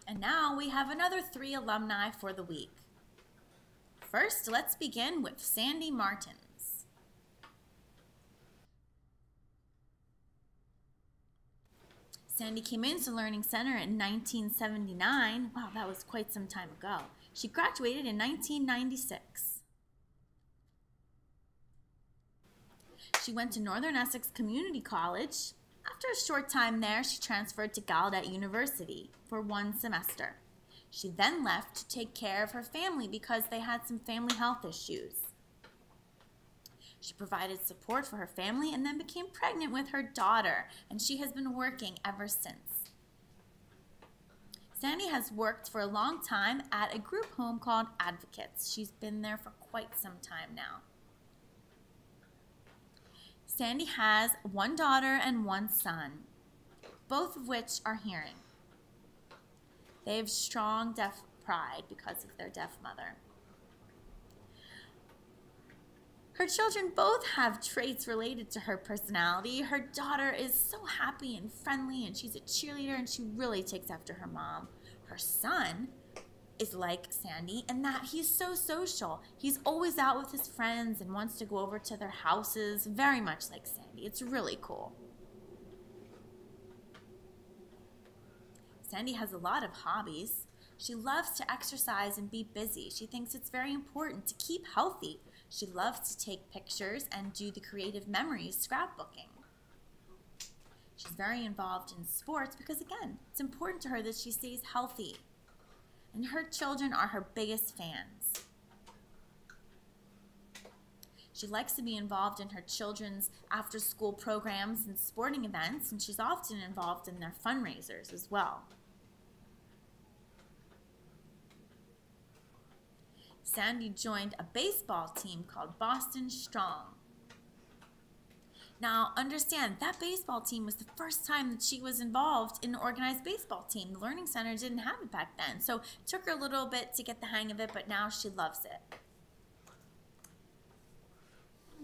And now we have another 3 alumni for the week. First, let's begin with Sandy Martins. Sandy came into Learning Center in 1979. Wow, that was quite some time ago. She graduated in 1996. She went to Northern Essex Community College. After a short time there, she transferred to Gallaudet University for 1 semester. She then left to take care of her family because they had some family health issues. She provided support for her family and then became pregnant with her daughter, and she has been working ever since. Sandy has worked for a long time at a group home called Advocates. She's been there for quite some time now. Sandy has 1 daughter and 1 son, both of which are hearing. They have strong deaf pride because of their deaf mother. Her children both have traits related to her personality. Her daughter is so happy and friendly, and she's a cheerleader, and she really takes after her mom. Her son is like Sandy in that he's so social. He's always out with his friends and wants to go over to their houses, very much like Sandy. It's really cool. Sandy has a lot of hobbies. She loves to exercise and be busy. She thinks it's very important to keep healthy. She loves to take pictures and do the creative memories scrapbooking. She's very involved in sports because, again, it's important to her that she stays healthy. And her children are her biggest fans. She likes to be involved in her children's after-school programs and sporting events, and she's often involved in their fundraisers as well. Sandy joined a baseball team called Boston Strong. Now, understand, that baseball team was the first time that she was involved in an organized baseball team. The Learning Center didn't have it back then, so it took her a little bit to get the hang of it, but now she loves it.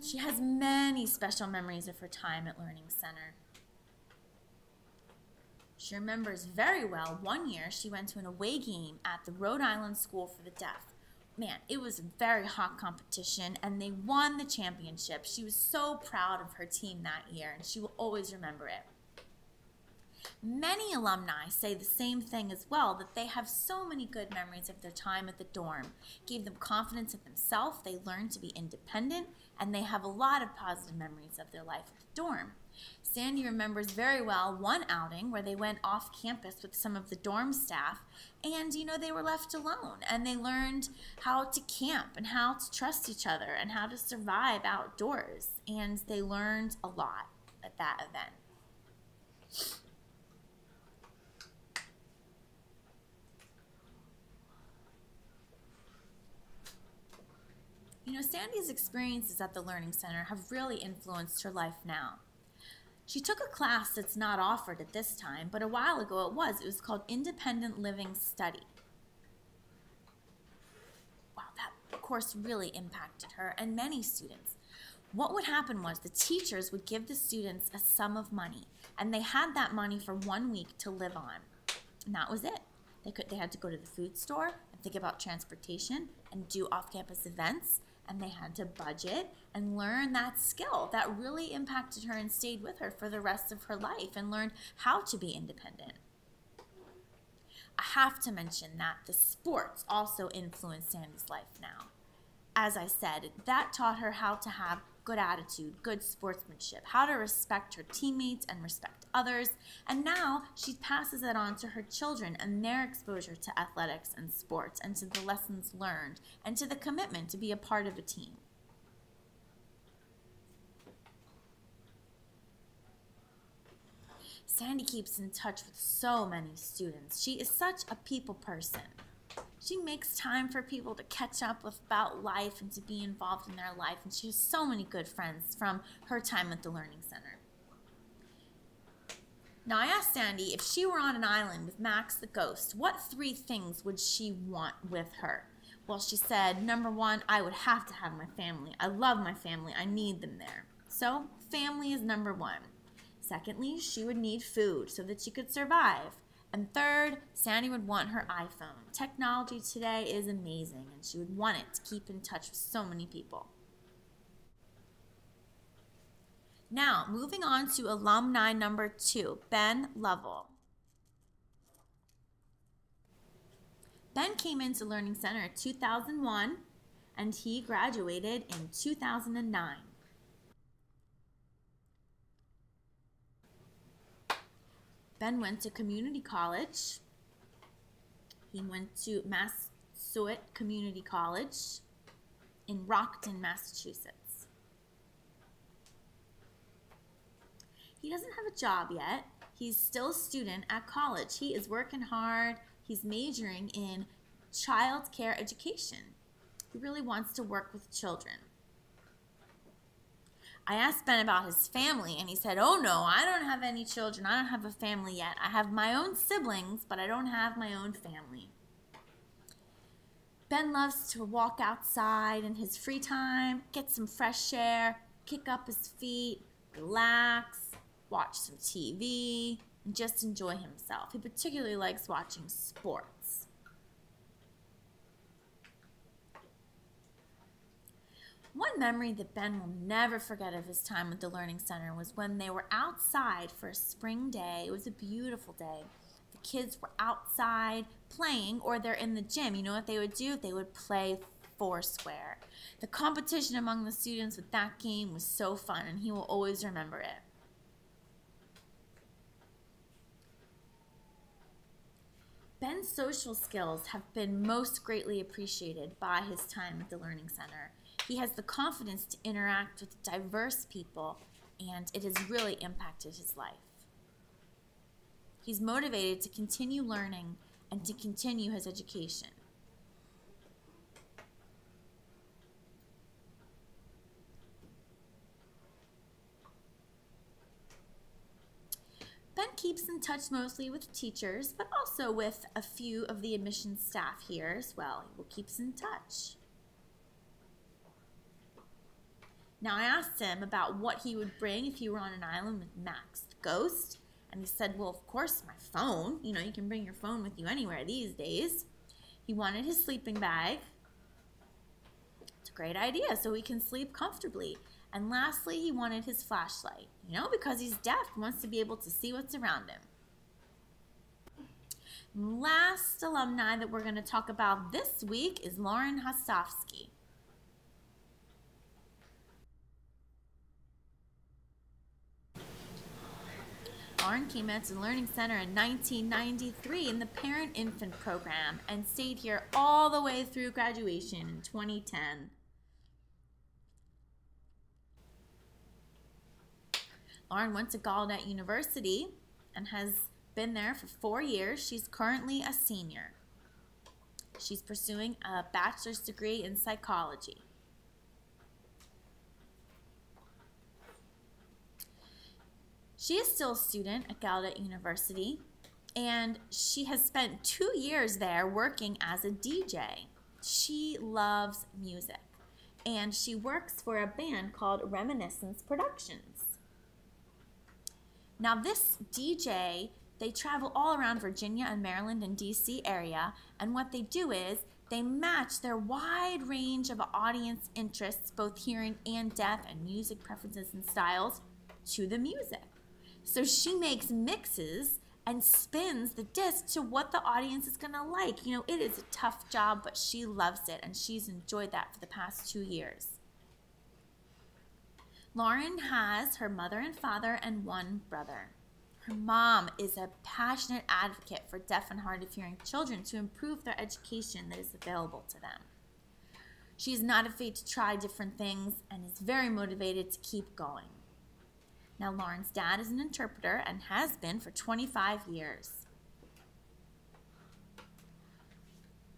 She has many special memories of her time at Learning Center. She remembers very well 1 year she went to an away game at the Rhode Island School for the Deaf. Man, it was a very hot competition, and they won the championship. She was so proud of her team that year, and she will always remember it. Many alumni say the same thing as well, that they have so many good memories of their time at the dorm. It gave them confidence in themselves, they learned to be independent, and they have a lot of positive memories of their life at the dorm. Sandy remembers very well 1 outing where they went off campus with some of the dorm staff, and they were left alone, and they learned how to camp and how to trust each other and how to survive outdoors, and they learned a lot at that event. Sandy's experiences at the Learning Center have really influenced her life now. She took a class that's not offered at this time, but a while ago it was. It was called Independent Living Study. Wow, that course really impacted her and many students. What would happen was the teachers would give the students a sum of money, and they had that money for 1 week to live on. And that was it. They had to go to the food store and think about transportation and do off-campus events, and they had to budget and learn that skill that really impacted her and stayed with her for the rest of her life, and learned how to be independent. I have to mention that the sports also influenced Sandy's life now. As I said, that taught her how to have good attitude, good sportsmanship, how to respect her teammates and respect others, and now she passes it on to her children and their exposure to athletics and sports, and to the lessons learned, and to the commitment to be a part of a team. Sandy keeps in touch with so many students. She is such a people person. She makes time for people to catch up with about life and to be involved in their life, and she has so many good friends from her time at the Learning Center. Now, I asked Sandy if she were on an island with Max the ghost, what 3 things would she want with her? Well, she said, number 1, I would have to have my family. I love my family. I need them there. So, family is number 1. Secondly, she would need food so that she could survive. And third, Sandy would want her iPhone. Technology today is amazing, and she would want it to keep in touch with so many people. Now, moving on to alumni number 2, Ben Lovell. Ben came into Learning Center in 2001, and he graduated in 2009. Ben went to community college. He went to Massasoit Community College in Rockton, Massachusetts. He doesn't have a job yet. He's still a student at college. He is working hard. He's majoring in child care education. He really wants to work with children. I asked Ben about his family, and he said, "Oh no, I don't have any children. I don't have a family yet. I have my own siblings, but I don't have my own family." Ben loves to walk outside in his free time, get some fresh air, kick up his feet, relax, watch some TV, and just enjoy himself. He particularly likes watching sports. One memory that Ben will never forget of his time with the Learning Center was when they were outside for a spring day. It was a beautiful day. The kids were outside playing, or they're in the gym. You know what they would do? They would play Foursquare. The competition among the students with that game was so fun, and he will always remember it. Ben's social skills have been most greatly appreciated by his time at the Learning Center. He has the confidence to interact with diverse people, and it has really impacted his life. He's motivated to continue learning and to continue his education. Ben keeps in touch mostly with teachers, but also with a few of the admissions staff here as well. He keeps in touch. Now, I asked him about what he would bring if he were on an island with Max Ghost, and he said, well, of course, my phone. You know, you can bring your phone with you anywhere these days. He wanted his sleeping bag. It's a great idea, so he can sleep comfortably. And lastly, he wanted his flashlight, you know, because he's deaf, he wants to be able to see what's around him. Last alumni that we're going to talk about this week is Lauren Hostovsky. Lauren came into the Learning Center in 1993 in the Parent-Infant program and stayed here all the way through graduation in 2010. Lauren went to Gallaudet University and has been there for 4 years. She's currently a senior. She's pursuing a bachelor's degree in psychology. She is still a student at Gallaudet University, and she has spent 2 years there working as a DJ. She loves music, and she works for a band called Reminiscence Productions. Now, this DJ, they travel all around Virginia and Maryland and DC area, and what they do is they match their wide range of audience interests, both hearing and deaf, and music preferences and styles, to the music. So she makes mixes and spins the disc to what the audience is going to like. You know, it is a tough job, but she loves it, and she's enjoyed that for the past 2 years. Lauren has her mother and father and 1 brother. Her mom is a passionate advocate for deaf and hard of hearing children to improve their education that is available to them. She is not afraid to try different things and is very motivated to keep going. Now, Lauren's dad is an interpreter and has been for 25 years.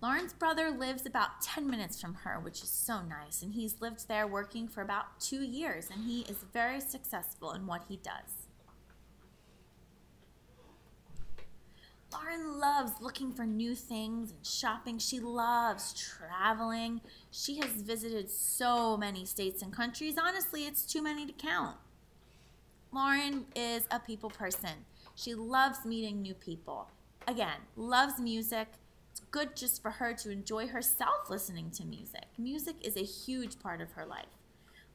Lauren's brother lives about 10 minutes from her, which is so nice, and he's lived there working for about 2 years, and he is very successful in what he does. Lauren loves looking for new things and shopping. She loves traveling. She has visited so many states and countries. Honestly, it's too many to count. Lauren is a people person. She loves meeting new people, again, loves music. It's good just for her to enjoy herself listening to music. Music is a huge part of her life.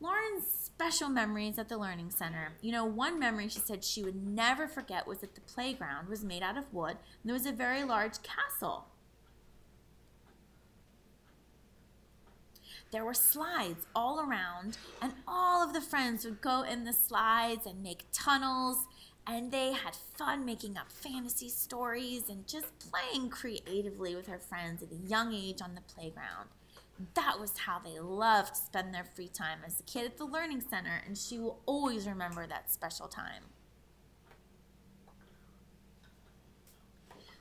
Lauren's special memories at the Learning Center. You know, one memory she said she would never forget was that the playground was made out of wood and there was a very large castle. There were slides all around, and all of the friends would go in the slides and make tunnels, and they had fun making up fantasy stories and just playing creatively with her friends at a young age on the playground. That was how they loved to spend their free time as a kid at the Learning Center, and she will always remember that special time.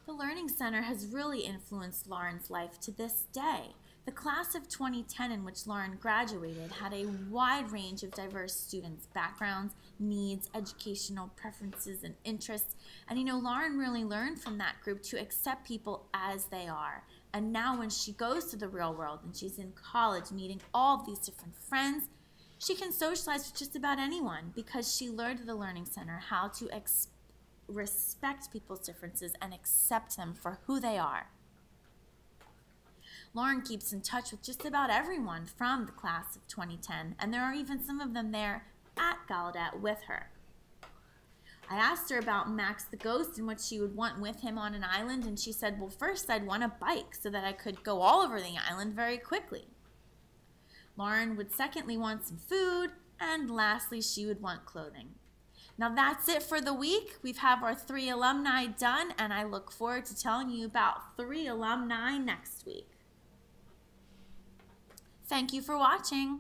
The Learning Center has really influenced Lauren's life to this day. The class of 2010 in which Lauren graduated had a wide range of diverse students' backgrounds, needs, educational preferences, and interests. And you know, Lauren really learned from that group to accept people as they are. And now when she goes to the real world and she's in college meeting all of these different friends, she can socialize with just about anyone because she learned at the Learning Center how to respect people's differences and accept them for who they are. Lauren keeps in touch with just about everyone from the class of 2010, and there are even some of them there at Gallaudet with her. I asked her about Max the Ghost and what she would want with him on an island, and she said, well, first I'd want a bike so that I could go all over the island very quickly. Lauren would secondly want some food, and lastly, she would want clothing. Now that's it for the week. We've had our 3 alumni done, and I look forward to telling you about 3 alumni next week. Thank you for watching.